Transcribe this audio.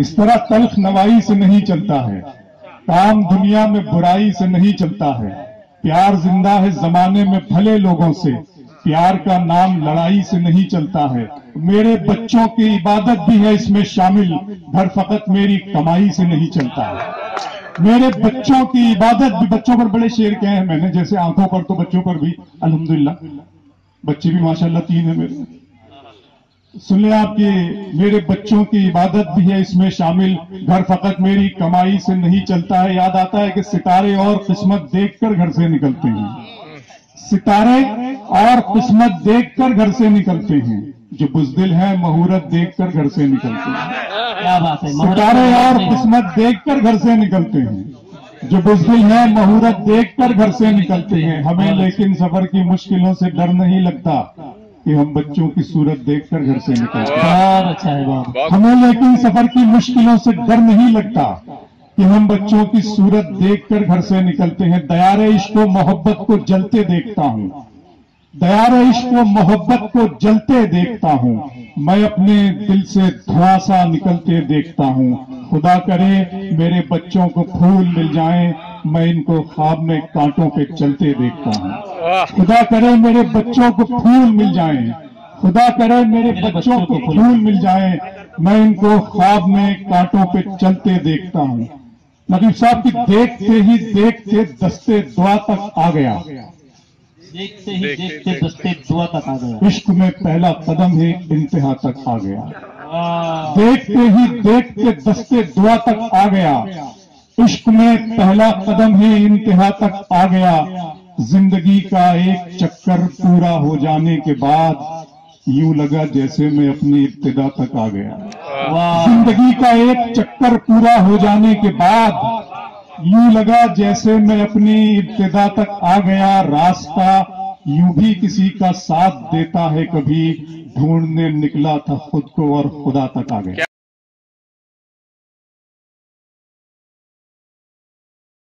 इस तरह तल्ख नवाई से नहीं चलता है, काम दुनिया में बुराई से नहीं चलता है। प्यार जिंदा है जमाने में भले लोगों से, प्यार का नाम लड़ाई से नहीं चलता है। मेरे बच्चों की इबादत भी है इसमें शामिल, घर फकत मेरी कमाई से नहीं चलता है। मेरे बच्चों की इबादत भी, बच्चों पर बड़े शेर कहे हैं मैंने, जैसे आंखों पर तो बच्चों पर भी अल्हम्दुलिल्लाह, बच्चे भी माशाल्लाह 3 है मेरे। सुन ले आपके, मेरे बच्चों की इबादत भी है इसमें शामिल, घर फकत मेरी कमाई से नहीं चलता है। याद आता है कि सितारे और किस्मत देखकर घर से निकलते हैं, सितारे और किस्मत देखकर घर से निकलते हैं। जो बुज़दिल है मुहूर्त देखकर घर से निकलते हैं। क्या बात है, सितारे और किस्मत देखकर घर से निकलते हैं। जो बुज़दिल है मुहूर्त देखकर घर से निकलते हैं। हमें लेकिन सफर की मुश्किलों से डर नहीं लगता कि हम बच्चों की सूरत देखकर घर से निकलते हैं। बहुत अच्छा है, बहुत। हमें लेकिन सफर की मुश्किलों से डर नहीं लगता कि हम बच्चों की सूरत देखकर घर से निकलते हैं। दयारे इश्क व मोहब्बत को जलते देखता हूं, दयारे इश्क व मोहब्बत को जलते देखता हूं। मैं अपने दिल से धुआं सा निकलते देखता हूं। खुदा करे मेरे बच्चों को फूल मिल जाएं, मैं इनको ख्वाब में कांटों पे चलते देखता हूं। खुदा करे मेरे बच्चों को फूल मिल जाएं, खुदा करे मेरे बच्चों को फूल मिल जाएं, मैं इनको ख्वाब में कांटों पे चलते देखता हूं। नकीब साहब की देखते ही देखते दस्ते दुआ तक आ गया, देखते ही देखते दस्ते दुआ तक आ गया। इश्क में पहला कदम ही इंतहा तक आ गया। वाह, देखते ही देखते दस्ते दुआ तक आ गया, इश्क में पहला कदम ही इंतहा तक आ गया। जिंदगी का एक चक्कर पूरा हो जाने के बाद यूं लगा जैसे मैं अपनी इब्तिदा तक आ गया। वाह, जिंदगी का एक चक्कर पूरा हो जाने के बाद यूं लगा जैसे मैं अपनी इब्तिदा तक आ गया। रास्ता यूं भी किसी का साथ देता है कभी, ढूंढने निकला था खुद को और खुदा तक आ गया।